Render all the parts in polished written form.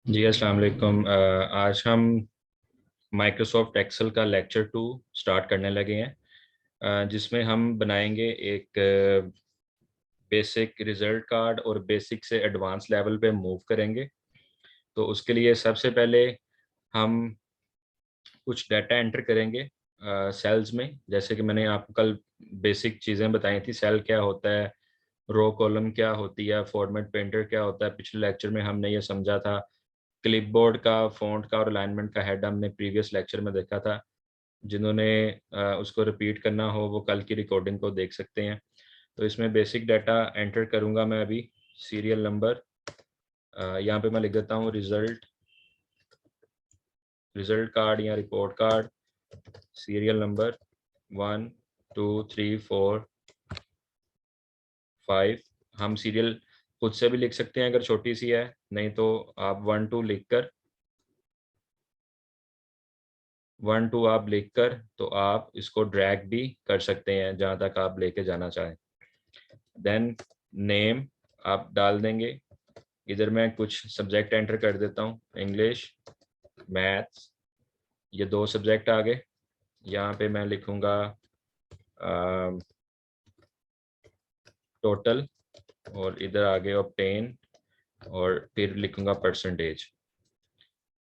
जी अस्सलाम वालेकुम। आज हम माइक्रोसॉफ्ट एक्सेल का लेक्चर 2 स्टार्ट करने लगे हैं, जिसमें हम बनाएंगे एक बेसिक रिजल्ट कार्ड और बेसिक से एडवांस लेवल पे मूव करेंगे। तो उसके लिए सबसे पहले हम कुछ डाटा एंटर करेंगे सेल्स में। जैसे कि मैंने आपको कल बेसिक चीज़ें बताई थी, सेल क्या होता है, रो कॉलम क्या होती है, फॉर्मेट पेंटर क्या होता है। पिछले लेक्चर में हमने ये समझा था। क्लिपबोर्ड का, फ़ॉन्ट का और अलाइनमेंट का हेड हमने प्रीवियस लेक्चर में देखा था। जिन्होंने उसको रिपीट करना हो वो कल की रिकॉर्डिंग को देख सकते हैं। तो इसमें बेसिक डाटा एंटर करूंगा मैं अभी। सीरियल नंबर, यहाँ पे मैं लिख देता हूँ रिज़ल्ट रिज़ल्ट कार्ड या रिपोर्ट कार्ड। Serial number 1 2 3 4 5। हम सीरियल खुद से भी लिख सकते हैं अगर छोटी सी है, नहीं तो आप 1 2 आप लिखकर तो आप इसको ड्रैग भी कर सकते हैं जहाँ तक आप लेके जाना चाहें। देन नेम आप डाल देंगे। इधर मैं कुछ सब्जेक्ट एंटर कर देता हूँ, इंग्लिश, मैथ्स। ये दो सब्जेक्ट आ गए। यहाँ पे मैं लिखूँगा टोटल, और इधर आगे ऑब्टेन, और फिर लिखूँगा परसेंटेज।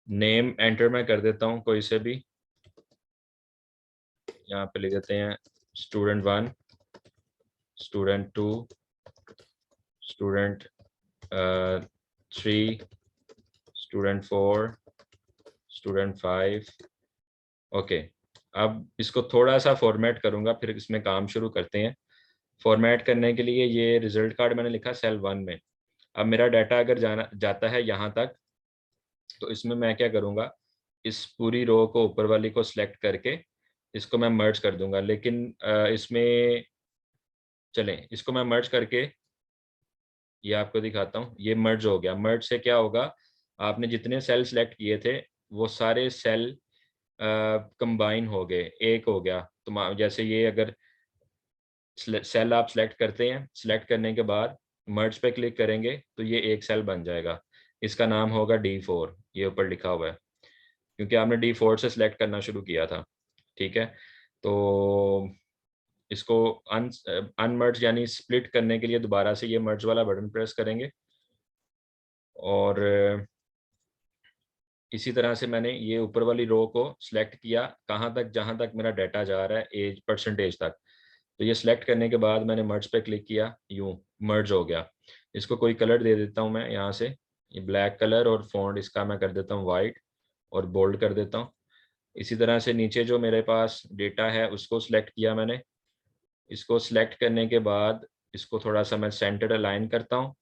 नेम एंटर मैं कर देता हूँ कोई से भी। यहाँ पे लिख देते हैं student 1, student 2, student 3, student 4, student 5। Okay, अब इसको थोड़ा सा फॉर्मेट करूंगा, फिर इसमें काम शुरू करते हैं। फॉर्मेट करने के लिए ये रिजल्ट कार्ड मैंने लिखा सेल 1 में। अब मेरा डाटा अगर जाना जाता है यहाँ तक, तो इसमें मैं क्या करूँगा, इस पूरी रो को ऊपर वाली को सिलेक्ट करके इसको मैं मर्ज कर दूंगा। लेकिन इसमें चलें, इसको मैं मर्ज करके ये आपको दिखाता हूँ। ये मर्ज हो गया। मर्ज से क्या होगा, आपने जितने सेल सेलेक्ट किए थे वो सारे सेल कंबाइन हो गए, एक हो गया। तो जैसे ये अगर सेल आप सेलेक्ट करते हैं, सेलेक्ट करने के बाद मर्ज पे क्लिक करेंगे तो ये एक सेल बन जाएगा। इसका नाम होगा D4। ये ऊपर लिखा हुआ है क्योंकि आपने D4 से सिलेक्ट करना शुरू किया था। ठीक है, तो इसको अनमर्ज यानी स्प्लिट करने के लिए दोबारा से ये मर्ज वाला बटन प्रेस करेंगे, और इसी तरह से मैंने ये ऊपर वाली रो को सिलेक्ट किया, कहाँ तक, जहाँ तक मेरा डाटा जा रहा है एज परसेंटेज तक। तो ये सिलेक्ट करने के बाद मैंने मर्ज पे क्लिक किया, यूं मर्ज हो गया। इसको कोई कलर दे देता हूँ मैं यहाँ से, ये ब्लैक कलर, और फॉन्ट इसका मैं कर देता हूँ वाइट और बोल्ड कर देता हूँ। इसी तरह से नीचे जो मेरे पास डेटा है उसको सिलेक्ट किया मैंने। इसको सिलेक्ट करने के बाद इसको थोड़ा सा मैं सेंटर अलाइन करता हूँ,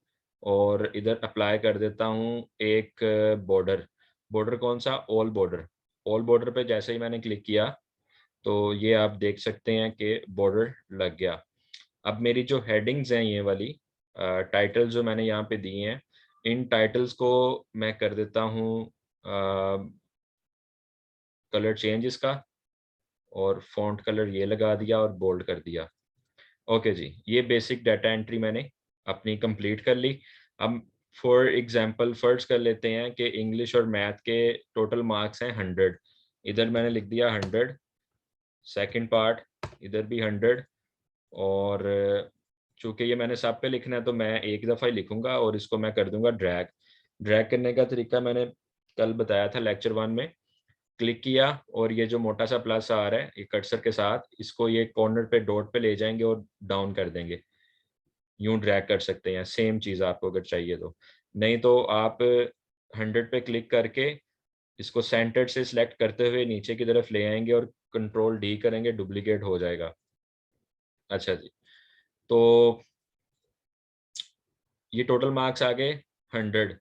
और इधर अप्लाई कर देता हूँ एक बॉर्डर। बॉर्डर कौन सा, ऑल बॉर्डर। ऑल बॉर्डर पे जैसे ही मैंने क्लिक किया तो ये आप देख सकते हैं कि बॉर्डर लग गया। अब मेरी जो हेडिंग्स हैं ये वाली, टाइटल जो मैंने यहाँ पे दिए हैं, इन टाइटल्स को मैं कर देता हूँ कलर चेंज इसका, और फॉन्ट कलर ये लगा दिया और बोल्ड कर दिया। ओके जी, ये बेसिक डाटा एंट्री मैंने अपनी कंप्लीट कर ली। अब फॉर एग्जांपल फर्ज कर लेते हैं कि इंग्लिश और मैथ के टोटल मार्क्स हैं 100। इधर मैंने लिख दिया 100। सेकंड पार्ट इधर भी 100। और चूंकि ये मैंने सब पे लिखना है तो मैं एक दफ़ा ही लिखूंगा, और इसको मैं कर दूंगा ड्रैग। ड्रैग करने का तरीका मैंने कल बताया था लेक्चर 1 में। क्लिक किया और ये जो मोटा सा प्लस आ रहा है ये कर्सर के साथ, इसको ये कॉर्नर पे डॉट पे ले जाएंगे और डाउन कर देंगे। यूं ड्रैग कर सकते हैं। सेम चीज़ आपको अगर चाहिए तो, नहीं तो आप 100 पे क्लिक करके इसको सेंटर्ड से सिलेक्ट करते हुए नीचे की तरफ ले आएंगे और कंट्रोल D करेंगे, डुप्लीकेट हो जाएगा। अच्छा जी, तो ये टोटल मार्क्स आ गए 100।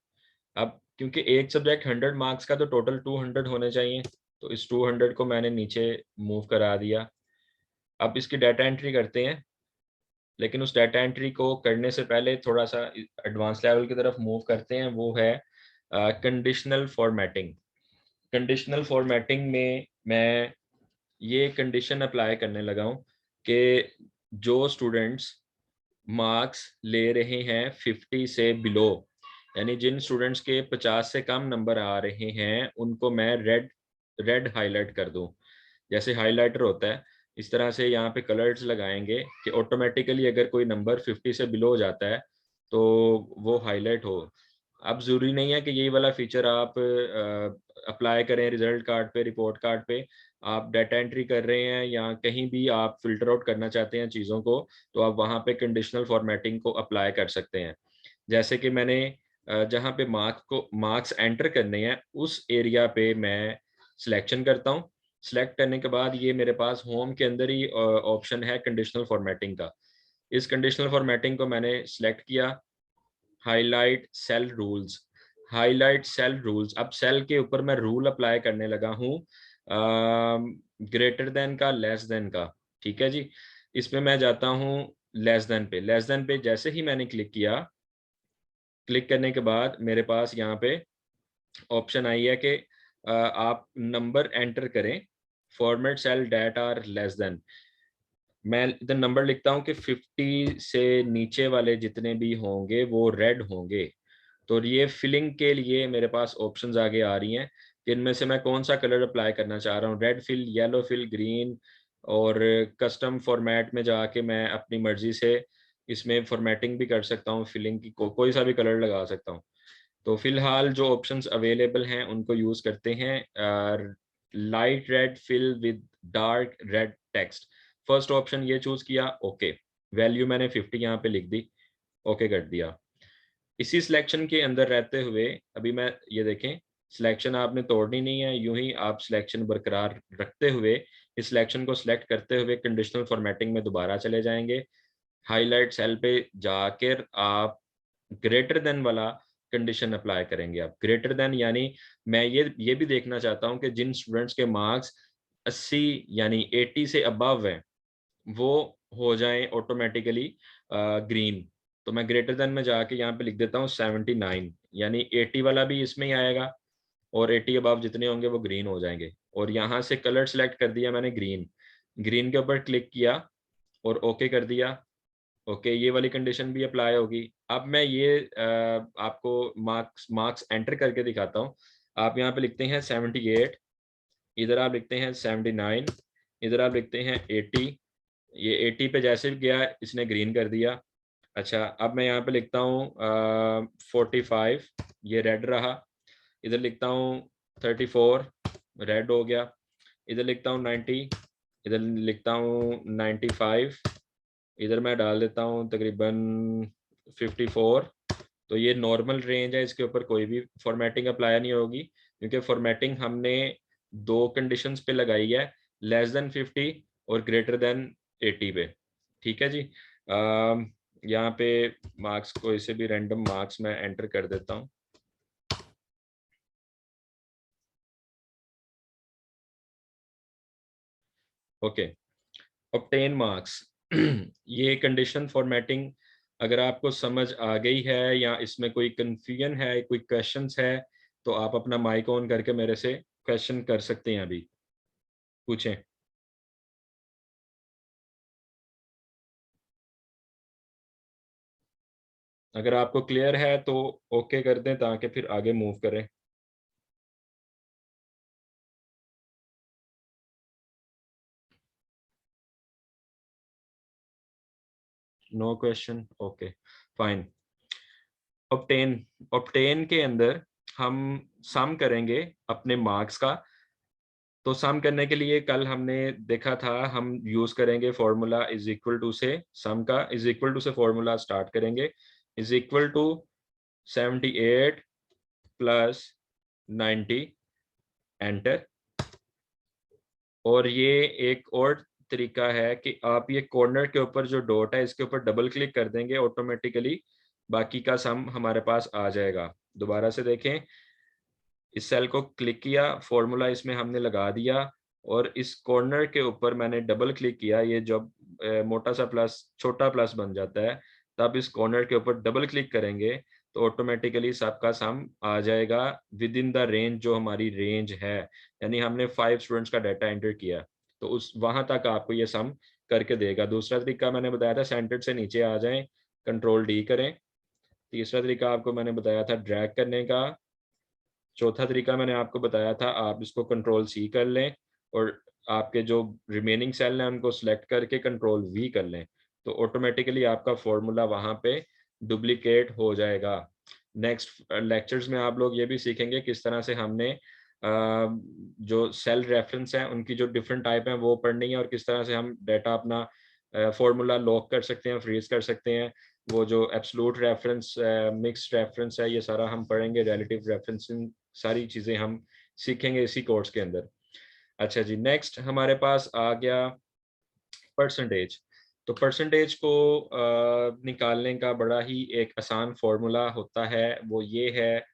अब क्योंकि एक सब्जेक्ट 100 मार्क्स का, तो टोटल 200 होने चाहिए। तो इस 200 को मैंने नीचे मूव करा दिया। अब इसकी डाटा एंट्री करते हैं, लेकिन उस डाटा एंट्री को करने से पहले थोड़ा सा एडवांस लेवल की तरफ मूव करते हैं। वो है कंडीशनल फॉर्मेटिंग। कंडीशनल फॉर्मेटिंग में मैं ये कंडीशन अप्लाई करने लगा हूँ कि जो स्टूडेंट्स मार्क्स ले रहे हैं 50 से बिलो, यानी जिन स्टूडेंट्स के 50 से कम नंबर आ रहे हैं उनको मैं रेड रेड हाईलाइट कर दूं, जैसे हाइलाइटर होता है इस तरह से यहाँ पे कलर्स लगाएंगे कि ऑटोमेटिकली अगर कोई नंबर 50 से बिलो जाता है तो वो हाईलाइट हो। अब ज़रूरी नहीं है कि यही वाला फीचर आप अप्लाई करें रिजल्ट कार्ड पे, रिपोर्ट कार्ड पे। आप डाटा एंट्री कर रहे हैं या कहीं भी आप फिल्टर आउट करना चाहते हैं चीज़ों को, तो आप वहाँ पे कंडीशनल फॉर्मेटिंग को अप्लाई कर सकते हैं। जैसे कि मैंने जहाँ पे मार्क्स एंटर करने हैं उस एरिया पे मैं सिलेक्शन करता हूँ। सिलेक्ट करने के बाद ये मेरे पास होम के अंदर ही ऑप्शन है कंडीशनल फॉर्मेटिंग का। इस कंडीशनल फॉर्मेटिंग को मैंने सिलेक्ट किया, highlight cell rules, highlight cell rules. अब सेल के ऊपर मैं रूल अप्लाई करने लगा हूँ ग्रेटर देन का, लेस देन का। ठीक है जी, इसमें मैं जाता हूँ लेस देन पे। लेस देन पे जैसे ही मैंने क्लिक किया, क्लिक करने के बाद मेरे पास यहाँ पे ऑप्शन आई है कि आप नंबर एंटर करें, format cell that are less than. मैं इधर नंबर लिखता हूँ कि 50 से नीचे वाले जितने भी होंगे वो रेड होंगे। तो ये फिलिंग के लिए मेरे पास ऑप्शंस आगे आ रही हैं कि इनमें से मैं कौन सा कलर अप्लाई करना चाह रहा हूँ, red fill, yellow fill, green. और कस्टम फॉर्मेट में जाके मैं अपनी मर्जी से इसमें फॉर्मेटिंग भी कर सकता हूँ, फिलिंग की कोई सा भी कलर लगा सकता हूँ। तो फिलहाल जो ऑप्शंस अवेलेबल हैं उनको यूज करते हैं। Light red fill with dark red text, first option ये चूज किया, ओके। वैल्यू मैंने 50 यहाँ पे लिख दी, ओके कर दिया। इसी सिलेक्शन के अंदर रहते हुए अभी मैं ये देखें, सिलेक्शन आपने तोड़नी नहीं है, यूं ही आप सिलेक्शन बरकरार रखते हुए इस सिलेक्शन को सिलेक्ट करते हुए कंडीशनल फॉर्मेटिंग में दोबारा चले जाएंगे। हाईलाइट सेल पे जाकर आप ग्रेटर देन वाला कंडीशन अप्लाई करेंगे। आप ग्रेटर देन यानी मैं ये भी देखना चाहता हूं कि जिन स्टूडेंट्स के मार्क्स 80 यानी 80 से अबव हैं वो हो जाएं ऑटोमेटिकली ग्रीन। तो मैं ग्रेटर देन में जाके यहाँ पे लिख देता हूँ 79, यानी 80 वाला भी इसमें ही आएगा और 80 अबव जितने होंगे वो ग्रीन हो जाएंगे। और यहाँ से कलर सेलेक्ट कर दिया मैंने ग्रीन, ग्रीन के ऊपर क्लिक किया और ओके कर दिया। ओके, ये वाली कंडीशन भी अप्लाई होगी। अब मैं ये आपको मार्क्स मार्क्स एंटर करके दिखाता हूँ। आप यहाँ पे लिखते हैं 78, इधर आप लिखते हैं 79, इधर आप लिखते हैं 80। ये 80 पे जैसे भी गया इसने ग्रीन कर दिया। अच्छा, अब मैं यहाँ पे लिखता हूँ 45, ये रेड रहा। इधर लिखता हूँ 34, रेड हो गया। इधर लिखता हूँ 90, इधर लिखता हूँ 95, इधर मैं डाल देता हूँ तकरीबन 54। तो ये नॉर्मल रेंज है, इसके ऊपर कोई भी फॉर्मेटिंग अप्लाई नहीं होगी क्योंकि फॉर्मेटिंग हमने दो कंडीशंस पे लगाई है, लेस देन 50 और ग्रेटर देन 80 पे। ठीक है जी। यहाँ पे मार्क्स को इसे भी रैंडम मार्क्स में एंटर कर देता हूँ। Okay, obtain marks. ये कंडीशन फॉर्मेटिंग अगर आपको समझ आ गई है या इसमें कोई कंफ्यूजन है, कोई क्वेश्चंस है, तो आप अपना माइक ऑन करके मेरे से क्वेश्चन कर सकते हैं, अभी पूछें। अगर आपको क्लियर है तो ओके कर दें ताकि फिर आगे मूव करें। No question, okay fine. Obtain, obtain के अंदर हम सम करेंगे अपने मार्क्स का। तो सम करने के लिए कल हमने देखा था हम यूज करेंगे फॉर्मूला इज इक्वल टू से, सम का इज इक्वल टू से फॉर्मूला स्टार्ट करेंगे। Is equal to 78 plus 90, enter. और ये एक और तरीका है कि आप ये कॉर्नर के ऊपर जो डॉट है इसके ऊपर डबल क्लिक कर देंगे, ऑटोमेटिकली बाकी का सम हमारे पास आ जाएगा। दोबारा से देखें, इस सेल को क्लिक किया, फॉर्मूला इसमें हमने लगा दिया और इस कॉर्नर के ऊपर मैंने डबल क्लिक किया। ये जब मोटा सा प्लस छोटा प्लस बन जाता है तब इस कॉर्नर के ऊपर डबल क्लिक करेंगे तो ऑटोमेटिकली सबका सम आ जाएगा विद इन द रेंज, जो हमारी रेंज है। यानी हमने 5 स्टूडेंट्स का डाटा एंटर किया तो उस वहां तक आपको ये सम करके देगा। दूसरा तरीका मैंने बताया था, सेंटर से नीचे आ जाएं, कंट्रोल डी करें, तीसरा तरीका आपको मैंने बताया था ड्रैग करने का। चौथा तरीका मैंने आपको बताया था आप इसको कंट्रोल सी कर लें और आपके जो रिमेनिंग सेल हैं उनको सिलेक्ट करके कंट्रोल वी कर लें, तो ऑटोमेटिकली आपका फॉर्मूला वहाँ पे डुप्लीकेट हो जाएगा। नेक्स्ट लेक्चर्स में आप लोग ये भी सीखेंगे किस तरह से हमने जो सेल रेफरेंस हैं उनकी जो डिफरेंट टाइप हैं वो पढ़नी है और किस तरह से हम डाटा अपना फॉर्मूला लॉक कर सकते हैं, फ्रीज कर सकते हैं। वो जो एब्सोल्यूट रेफरेंस, मिक्स्ड रेफरेंस है, ये सारा हम पढ़ेंगे, रिलेटिव रेफरेंसिंग, सारी चीज़ें हम सीखेंगे इसी कोर्स के अंदर। अच्छा जी, नेक्स्ट हमारे पास आ गया परसेंटेज। तो परसेंटेज को निकालने का बड़ा ही एक आसान फॉर्मूला होता है, वो ये है,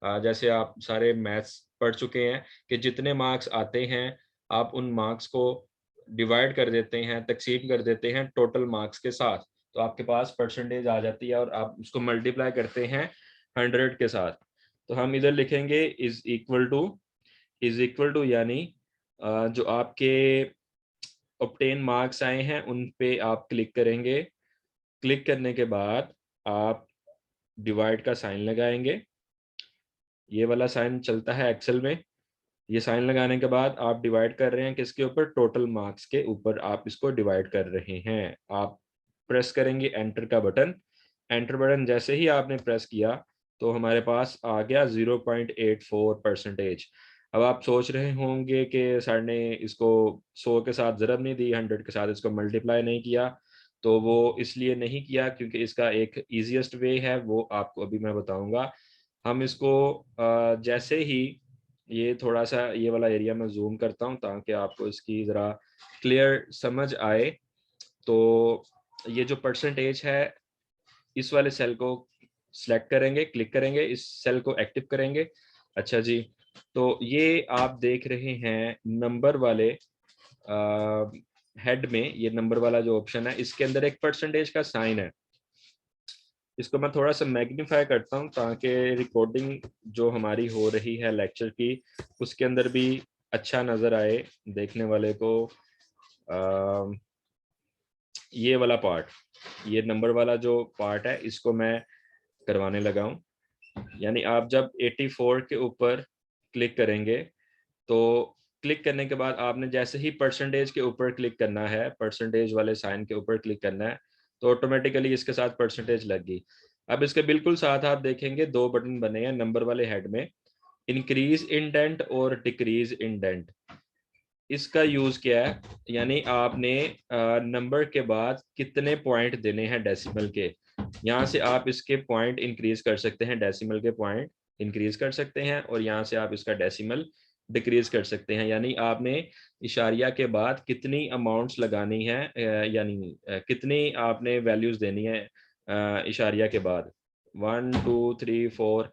जैसे आप सारे मैथ्स पढ़ चुके हैं कि जितने मार्क्स आते हैं आप उन मार्क्स को डिवाइड कर देते हैं, तकसीम कर देते हैं टोटल मार्क्स के साथ, तो आपके पास परसेंटेज आ जाती है और आप उसको मल्टीप्लाई करते हैं 100 के साथ। तो हम इधर लिखेंगे इज इक्वल टू यानी जो आपके ऑब्टेन मार्क्स आए हैं उन पे आप क्लिक करेंगे। क्लिक करने के बाद आप डिवाइड का साइन लगाएंगे, ये वाला साइन चलता है एक्सेल में। ये साइन लगाने के बाद आप डिवाइड कर रहे हैं किसके ऊपर, टोटल मार्क्स के ऊपर आप इसको डिवाइड कर रहे हैं। आप प्रेस करेंगे एंटर का बटन। एंटर बटन जैसे ही आपने प्रेस किया तो हमारे पास आ गया 0.84 परसेंटेज। अब आप सोच रहे होंगे कि सर ने इसको 100 के साथ ज़रब नहीं दी, 100 के साथ इसको मल्टीप्लाई नहीं किया। तो वो इसलिए नहीं किया क्योंकि इसका एक ईजीएस्ट वे है, वो आपको अभी मैं बताऊंगा। हम इसको जैसे ही ये थोड़ा सा ये वाला एरिया मैं जूम करता हूँ ताकि आपको इसकी ज़रा क्लियर समझ आए। तो ये जो परसेंटेज है, इस वाले सेल को सिलेक्ट करेंगे, क्लिक करेंगे, इस सेल को एक्टिव करेंगे। अच्छा जी, तो ये आप देख रहे हैं नंबर वाले हेड में, ये नंबर वाला जो ऑप्शन है इसके अंदर एक परसेंटेज का साइन है। इसको मैं थोड़ा सा मैग्नीफाई करता हूँ ताकि रिकॉर्डिंग जो हमारी हो रही है लेक्चर की उसके अंदर भी अच्छा नज़र आए देखने वाले को। ये वाला पार्ट, ये नंबर वाला जो पार्ट है इसको मैं करवाने लगा हूँ। यानी आप जब 84 के ऊपर क्लिक करेंगे तो क्लिक करने के बाद आपने जैसे ही परसेंटेज के ऊपर क्लिक करना है, परसेंटेज वाले साइन के ऊपर क्लिक करना है, तो ऑटोमेटिकली इसके साथ परसेंटेज लग गई। अब इसके बिल्कुल साथ आप देखेंगे दो बटन बने हैं नंबर वाले हेड में, इंक्रीज इंडेंट और डिक्रीज इंडेंट। इसका यूज क्या है, यानी आपने नंबर के बाद कितने पॉइंट देने हैं डेसिमल के, यहाँ से आप इसके पॉइंट इंक्रीज कर सकते हैं, डेसिमल के पॉइंट इंक्रीज कर सकते हैं, और यहाँ से आप इसका डेसिमल डिक्रीज कर सकते हैं। यानी आपने इशारिया के बाद कितनी अमाउंट्स लगानी है, यानी कितनी आपने वैल्यूज देनी है इशारिया के बाद, 1 2 3 4,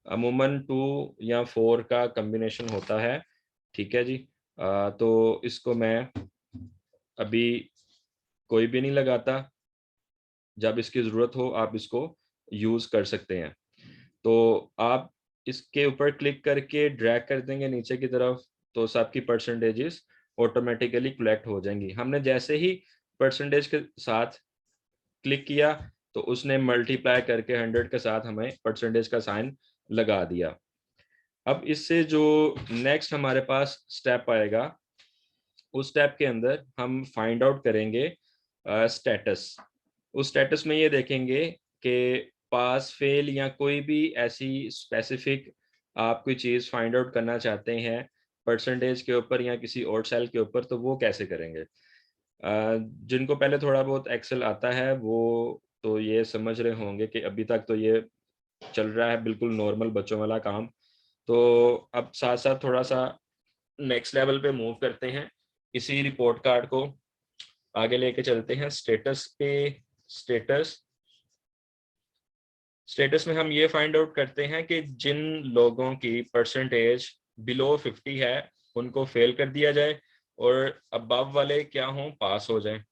अमूमन 2 या 4 का कम्बिनेशन होता है। ठीक है जी, तो इसको मैं अभी कोई भी नहीं लगाता, जब इसकी ज़रूरत हो आप इसको यूज़ कर सकते हैं। तो आप इसके ऊपर क्लिक करके ड्रैग कर देंगे नीचे की तरफ, तो सबकी परसेंटेजेस ऑटोमेटिकली कलेक्ट हो जाएंगी। हमने जैसे ही परसेंटेज के साथ क्लिक किया तो उसने मल्टीप्लाई करके 100 के साथ हमें परसेंटेज का साइन लगा दिया। अब इससे जो नेक्स्ट हमारे पास स्टेप आएगा, उस स्टेप के अंदर हम फाइंड आउट करेंगे स्टेटस। उस स्टेटस में ये देखेंगे कि पास फेल या कोई भी ऐसी स्पेसिफिक आप कोई चीज़ फाइंड आउट करना चाहते हैं परसेंटेज के ऊपर या किसी और सेल के ऊपर, तो वो कैसे करेंगे। जिनको पहले थोड़ा बहुत एक्सेल आता है वो तो ये समझ रहे होंगे कि अभी तक तो ये चल रहा है बिल्कुल नॉर्मल बच्चों वाला काम। तो अब साथ साथ थोड़ा सा नेक्स्ट लेवल पे मूव करते हैं, इसी रिपोर्ट कार्ड को आगे लेके चलते हैं स्टेटस पे। स्टेटस स्टेटस में हम ये फाइंड आउट करते हैं कि जिन लोगों की परसेंटेज बिलो 50 है उनको फेल कर दिया जाए और अबव वाले क्या हों, पास हो जाएं।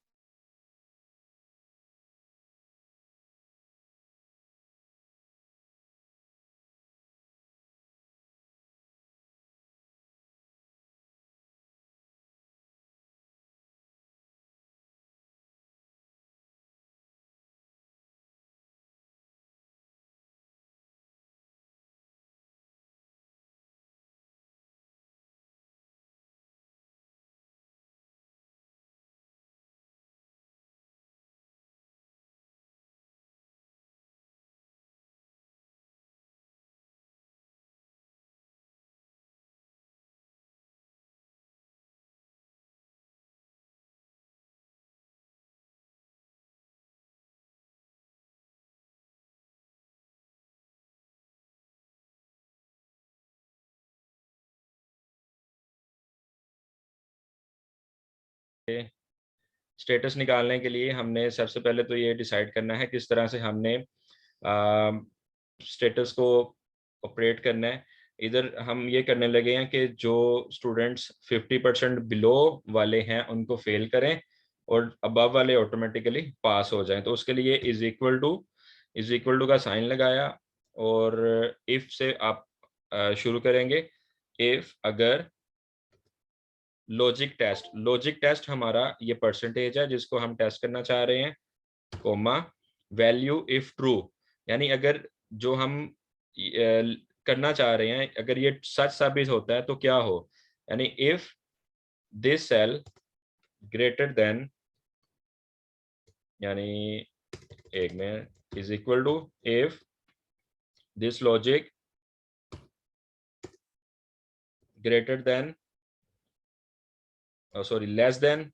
स्टेटस निकालने के लिए हमने सबसे पहले तो ये डिसाइड करना है किस तरह से हमने स्टेटस को ऑपरेट करना है। इधर हम ये करने लगे हैं कि जो स्टूडेंट्स 50% बिलो वाले हैं उनको फेल करें और अबव वाले ऑटोमेटिकली पास हो जाएं। तो उसके लिए इज इक्वल टू का साइन लगाया और इफ से आप शुरू करेंगे। इफ अगर लॉजिक टेस्ट हमारा ये परसेंटेज है जिसको हम टेस्ट करना चाह रहे हैं, कोमा वैल्यू इफ ट्रू, यानी अगर जो हम करना चाह रहे हैं अगर ये सच साबित होता है तो क्या हो, यानी if this cell greater than, यानी एक में is equal to if this logic greater than sorry less than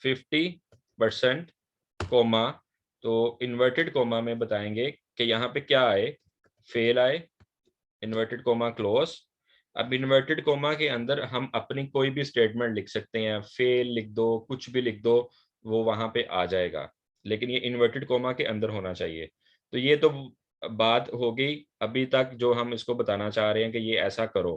50% comma, तो इन्वर्टेड कोमा में बताएंगे कि यहाँ पे क्या आए, फेल आए, इन्वर्टेड कोमा क्लोज। अब इन्वर्टेड कोमा के अंदर हम अपनी कोई भी स्टेटमेंट लिख सकते हैं, फेल लिख दो, कुछ भी लिख दो, वो वहां पे आ जाएगा, लेकिन ये इन्वर्टेड कोमा के अंदर होना चाहिए। तो ये तो बात हो गई अभी तक जो हम इसको बताना चाह रहे हैं कि ये ऐसा करो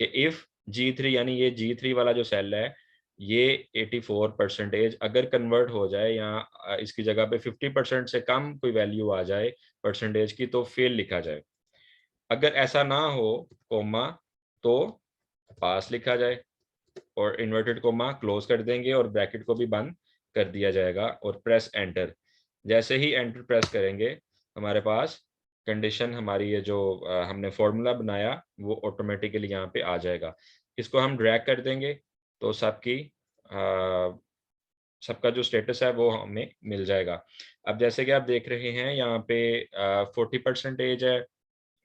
कि इफ G3, यानी ये G3 वाला जो सेल है ये 84% अगर कन्वर्ट हो जाए या इसकी जगह पे 50% से कम कोई वैल्यू आ जाए परसेंटेज की तो फेल लिखा जाए। अगर ऐसा ना हो कोमा तो पास लिखा जाए और इन्वर्टेड कोमा क्लोज कर देंगे और ब्रैकेट को भी बंद कर दिया जाएगा और प्रेस एंटर। जैसे ही एंटर प्रेस करेंगे हमारे पास कंडीशन हमारी ये जो हमने फॉर्मूला बनाया वो ऑटोमेटिकली यहाँ पे आ जाएगा। इसको हम ड्रैग कर देंगे तो सबका जो स्टेटस है वो हमें मिल जाएगा। अब जैसे कि आप देख रहे हैं यहाँ पे 40% है,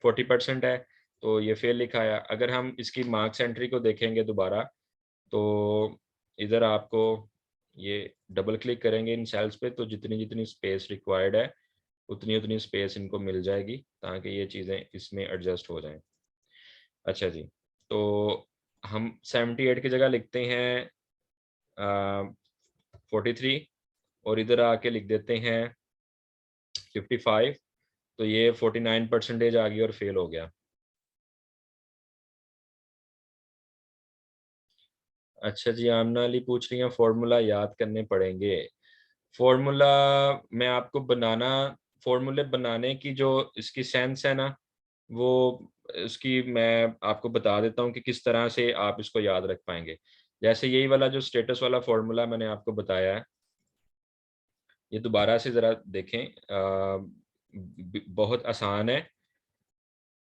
40% है, तो ये फेल लिखा है। अगर हम इसकी मार्क्स एंट्री को देखेंगे दोबारा तो इधर आपको ये डबल क्लिक करेंगे इन सेल्स पे तो जितनी जितनी स्पेस रिक्वायर्ड है उतनी उतनी स्पेस इनको मिल जाएगी ताकि ये चीज़ें इसमें एडजस्ट हो जाएं। अच्छा जी, तो हम 78 की जगह लिखते हैं 43 और इधर आके लिख देते हैं 55, तो ये 49% आ गई और फेल हो गया। अच्छा जी, आमना अली पूछ रही हैं फॉर्मूला याद करने पड़ेंगे। फॉर्मूला मैं आपको फॉर्मूले बनाने की जो इसकी सेंस है ना वो इसकी मैं आपको बता देता हूँ कि किस तरह से आप इसको याद रख पाएंगे। जैसे यही वाला जो स्टेटस वाला फॉर्मूला मैंने आपको बताया है, ये दोबारा से ज़रा देखें, बहुत आसान है।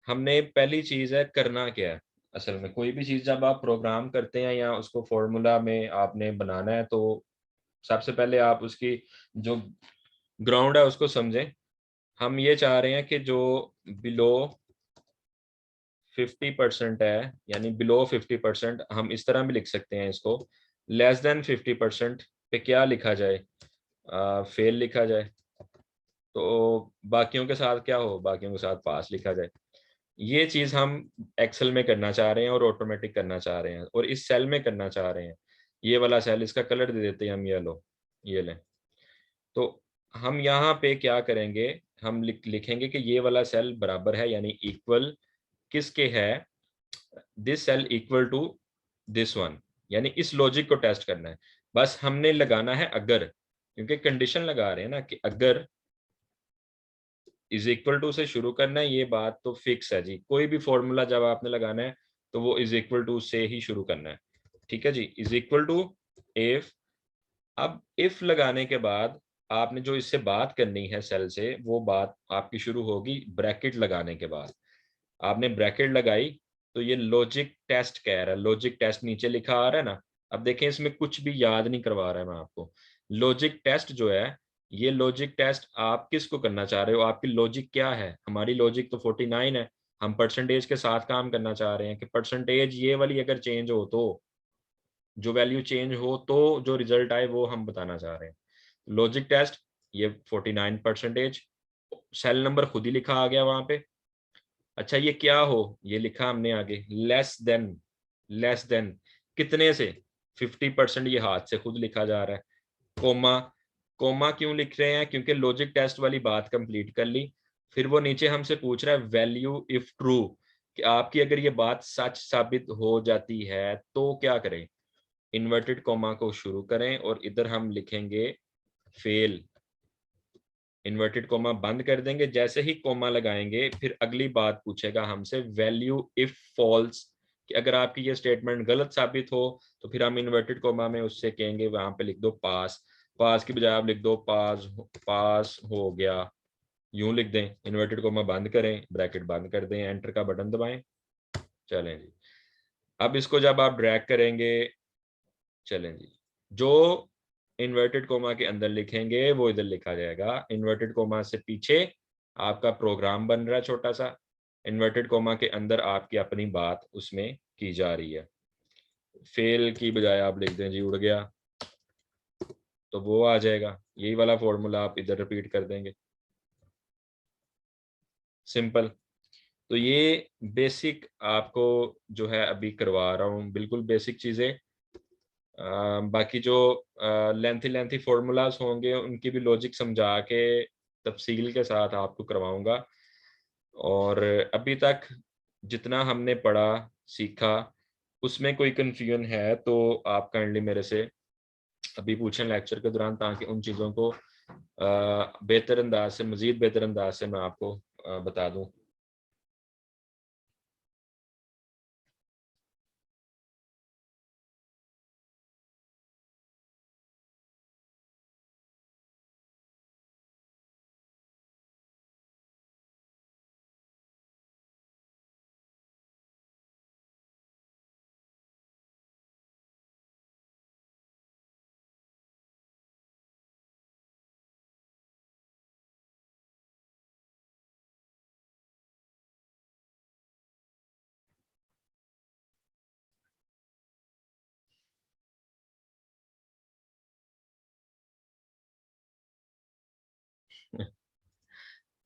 हमने पहली चीज़ है करना क्या है। असल में कोई भी चीज़ जब आप प्रोग्राम करते हैं या उसको फॉर्मूला में आपने बनाना है तो सबसे पहले आप उसकी जो ग्राउंड है उसको समझें। हम ये चाह रहे हैं कि जो बिलो 50% है, यानी बिलो 50%, हम इस तरह भी लिख सकते हैं इसको, लेस देन 50% पे क्या लिखा जाए, फेल लिखा जाए। तो बाकियों के साथ क्या हो, बाकियों के साथ पास लिखा जाए। ये चीज़ हम एक्सेल में करना चाह रहे हैं और ऑटोमेटिक करना चाह रहे हैं और इस सेल में करना चाह रहे हैं। ये वाला सेल, इसका कलर दे देते हैं हम येलो, ये लें। तो हम यहाँ पे क्या करेंगे, हम लिखेंगे कि ये वाला सेल बराबर है, यानी इक्वल किसके है, this cell equal to this one, यानी इस लॉजिक को टेस्ट करना है। बस हमने लगाना है अगर, क्योंकि कंडीशन लगा रहे हैं ना कि अगर इज इक्वल टू से शुरू करना है, ये बात तो फिक्स है जी। कोई भी फॉर्मूला जब आपने लगाना है तो वो इज इक्वल टू से ही शुरू करना है। ठीक है जी, इज इक्वल टू इफ। अब इफ लगाने के बाद आपने जो इससे बात करनी है सेल से, वो बात आपकी शुरू होगी ब्रैकेट लगाने के बाद। आपने ब्रैकेट लगाई तो ये लॉजिक टेस्ट कह रहा है, लॉजिक टेस्ट नीचे लिखा आ रहा है ना। अब देखें इसमें कुछ भी याद नहीं करवा रहा है मैं आपको। लॉजिक टेस्ट जो है, ये लॉजिक टेस्ट आप किसको करना चाह रहे हो, आपकी लॉजिक क्या है। हमारी लॉजिक तो 49 है, हम परसेंटेज के साथ काम करना चाह रहे हैं कि परसेंटेज ये वाली अगर चेंज हो तो, जो वैल्यू चेंज हो तो जो रिजल्ट आए वो हम बताना चाह रहे हैं। लॉजिक टेस्ट ये 49%, सेल नंबर खुद ही लिखा आ गया वहां पे। अच्छा ये क्या हो, ये लिखा हमने आगे लेस देन, लेस देन कितने से, 50% ये हाथ से खुद लिखा जा रहा है। कोमा, कोमा क्यों लिख रहे हैं? क्योंकि लॉजिक टेस्ट वाली बात कंप्लीट कर ली। फिर वो नीचे हमसे पूछ रहा है वैल्यू इफ ट्रू, कि आपकी अगर ये बात सच साबित हो जाती है तो क्या करें। इन्वर्टेड कोमा को शुरू करें और इधर हम लिखेंगे फेल। इन्वर्टेड कोमा बंद कर देंगे। जैसे ही कोमा लगाएंगे फिर अगली बात पूछेगा हमसे वैल्यू इफ फॉल्स, कि अगर आपकी ये स्टेटमेंट गलत साबित हो तो फिर हम इन्वर्टेड कोमा में उससे कहेंगे वहां पे लिख दो पास। पास की बजाय आप लिख दो पास, पास हो गया, यूं लिख दें। इन्वर्टेड कोमा बंद करें, ब्रैकेट बंद कर दें, एंटर का बटन दबाएं। चलें जी, अब इसको जब आप ड्रैग करेंगे, चलें जी, जो इन्वर्टेड कोमा के अंदर लिखेंगे वो इधर लिखा जाएगा। इन्वर्टेड कोमा से पीछे आपका प्रोग्राम बन रहा है छोटा सा, इन्वर्टेड कोमा के अंदर आपकी अपनी बात उसमें की जा रही है। फेल की बजाय आप लिख दें जी उड़ गया, तो वो आ जाएगा। यही वाला फॉर्मूला आप इधर रिपीट कर देंगे। सिंपल। तो ये बेसिक आपको जो है अभी करवा रहा हूँ, बिल्कुल बेसिक चीज़ें। बाकी जो लेंथी लेंथी फॉर्मूलाज होंगे उनकी भी लॉजिक समझा के तफसील के साथ आपको करवाऊंगा। और अभी तक जितना हमने पढ़ा सीखा उसमें कोई कन्फ्यूजन है तो आप काइंडली मेरे से अभी पूछें लेक्चर के दौरान, ताकि उन चीज़ों को बेहतर अंदाज से, मज़ीद बेहतर अंदाज से मैं आपको बता दूं।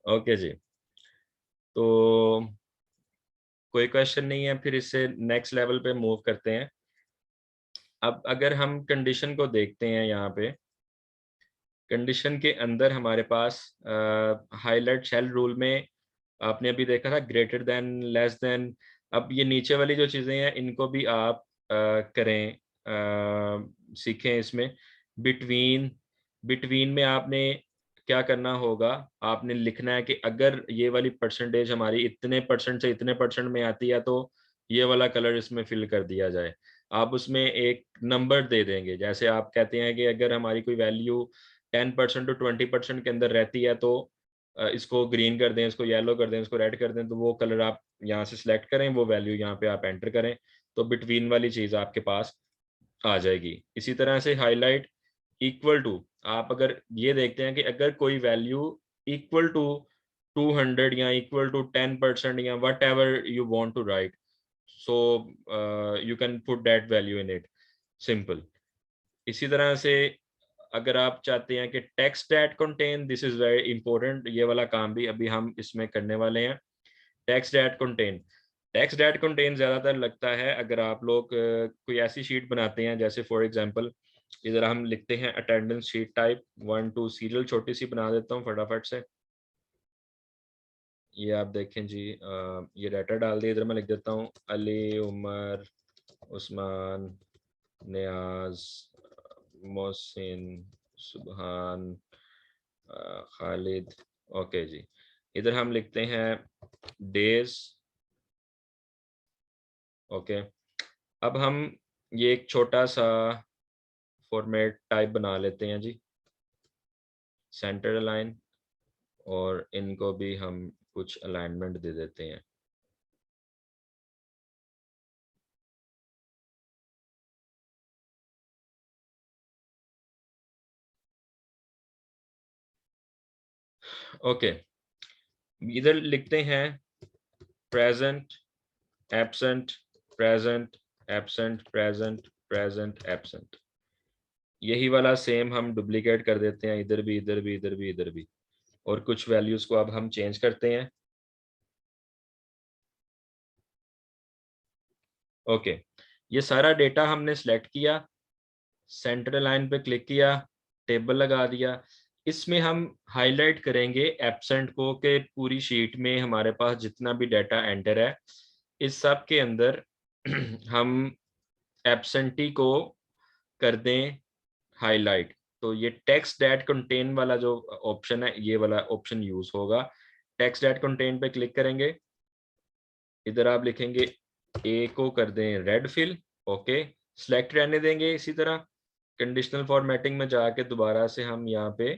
ओके जी, तो कोई क्वेश्चन नहीं है, फिर इससे नेक्स्ट लेवल पे मूव करते हैं। अब अगर हम कंडीशन को देखते हैं, यहाँ पे कंडीशन के अंदर हमारे पास हाईलाइट शेल रूल में आपने अभी देखा था ग्रेटर देन, लेस देन। अब ये नीचे वाली जो चीज़ें हैं इनको भी आप करें, सीखें इसमें। बिटवीन, बिटवीन में आपने क्या करना होगा, आपने लिखना है कि अगर ये वाली परसेंटेज हमारी इतने परसेंट से इतने परसेंट में आती है तो ये वाला कलर इसमें फिल कर दिया जाए। आप उसमें एक नंबर दे देंगे। जैसे आप कहते हैं कि अगर हमारी कोई वैल्यू 10% टू 20% के अंदर रहती है तो इसको ग्रीन कर दें, इसको येलो कर दें, इसको रेड कर दें, तो वो कलर आप यहाँ से सिलेक्ट करें, वो वैल्यू यहाँ पे आप एंटर करें, तो बिटवीन वाली चीज़ आपके पास आ जाएगी। इसी तरह से हाईलाइट इक्वल टू, आप अगर ये देखते हैं कि अगर कोई वैल्यू इक्वल टू 200 या इक्वल टू 10% या whatever you want to write, so you can put that value in it. Simple. इसी तरह से अगर आप चाहते हैं कि text that contain, this is very important, ये वाला काम भी अभी हम इसमें करने वाले हैं। Text that contain, text that contain ज़्यादातर लगता है अगर आप लोग कोई ऐसी शीट बनाते हैं, जैसे फॉर एग्जांपल इधर हम लिखते हैं अटेंडेंस शीट टाइप 1 2 सीरियल, छोटी सी बना देता हूँ फटाफट से। ये आप देखें जी, ये डाटा डाल दिया, इधर मैं लिख देता हूँ अली, उमर, उस्मान, नियाज, मोहसिन, सुबहान, खालिद। ओके जी, इधर हम लिखते हैं डेज। ओके, अब हम ये एक छोटा सा फॉर्मेट टाइप बना लेते हैं जी, सेंटर अलाइन, और इनको भी हम कुछ अलाइनमेंट दे देते हैं। ओके, इधर लिखते हैं present, absent, present, absent, present, present, absent. यही वाला सेम हम डुप्लीकेट कर देते हैं, इधर भी, इधर भी, इधर भी, इधर भी। और कुछ वैल्यूज को अब हम चेंज करते हैं। ओके, ये सारा डेटा हमने सेलेक्ट किया। सेंटर लाइन पे क्लिक किया, टेबल लगा दिया। इसमें हम हाईलाइट करेंगे एब्सेंट को, कि पूरी शीट में हमारे पास जितना भी डाटा एंटर है इस सब के अंदर हम एब्सेंटी को कर दें हाईलाइट। तो ये टेक्स्ट दैट कंटेन वाला जो ऑप्शन है, ये वाला ऑप्शन यूज होगा। टेक्स्ट दैट कंटेन पे क्लिक करेंगे, इधर आप लिखेंगे ए को कर दें रेड फिल, ओके, सिलेक्ट रहने देंगे। इसी तरह कंडीशनल फॉर्मेटिंग में जाके दोबारा से हम यहाँ पे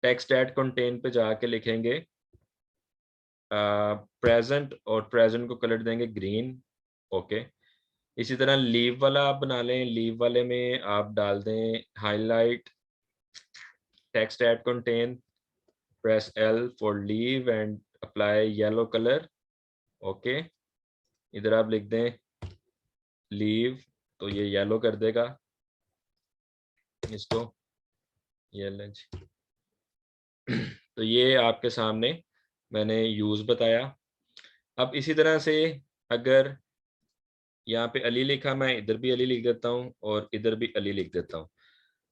टेक्स्ट दैट कंटेन पे जाके लिखेंगे प्रेजेंट, और प्रेजेंट को कलर देंगे ग्रीन, ओके। इसी तरह लीव वाला आप बना लें, लीव वाले में आप डाल दें highlight text that contain, press L for leave and apply yellow colour, okay. इधर आप लिख दें लीव, तो ये येलो कर देगा इसको, ये लें जी। तो ये आपके सामने मैंने यूज बताया। अब इसी तरह से अगर यहाँ पे अली लिखा, मैं इधर भी अली लिख देता हूँ और इधर भी अली लिख देता हूँ।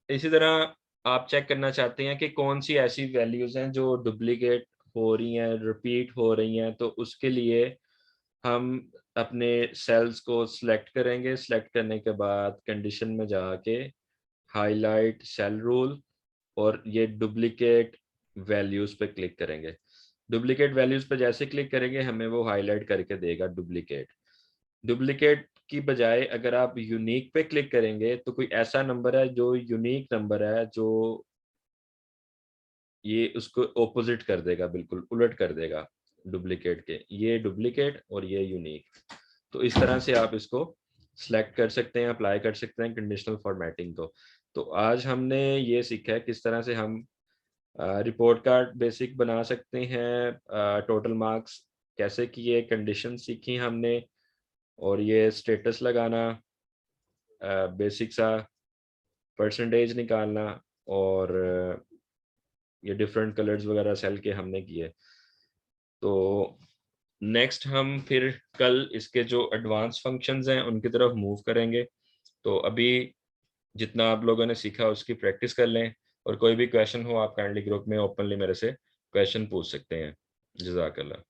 इसी तरह आप चेक करना चाहते हैं कि कौन सी ऐसी वैल्यूज हैं जो डुप्लीकेट हो रही हैं, रिपीट हो रही हैं, तो उसके लिए हम अपने सेल्स को सिलेक्ट करेंगे। सिलेक्ट करने के बाद कंडीशन में जाके हाईलाइट सेल रूल, और ये डुप्लीकेट वैल्यूज पे क्लिक करेंगे। डुप्लीकेट वैल्यूज पे जैसे क्लिक करेंगे हमें वो हाईलाइट करके देगा डुप्लीकेट। डुप्लीकेट की बजाय अगर आप यूनिक पे क्लिक करेंगे तो कोई ऐसा नंबर है जो यूनिक नंबर है, जो ये उसको ऑपोजिट कर देगा, बिल्कुल उलट कर देगा डुप्लीकेट के। ये डुप्लीकेट और ये यूनिक। तो इस तरह से आप इसको सिलेक्ट कर सकते हैं, अप्लाई कर सकते हैं कंडीशनल फॉर्मेटिंग को। तो आज हमने ये सीखा है किस तरह से हम रिपोर्ट कार्ड बेसिक बना सकते हैं, टोटल मार्क्स कैसे किए, कंडीशन सीखी हमने, और ये स्टेटस लगाना, बेसिक सा परसेंटेज निकालना, और ये डिफरेंट कलर्स वगैरह सेल के हमने किए। तो नेक्स्ट हम फिर कल इसके जो एडवांस फंक्शंस हैं उनकी तरफ मूव करेंगे। तो अभी जितना आप लोगों ने सीखा उसकी प्रैक्टिस कर लें, और कोई भी क्वेश्चन हो आप काइंडली ग्रुप में ओपनली मेरे से क्वेश्चन पूछ सकते हैं। जज़ाकल्लाह।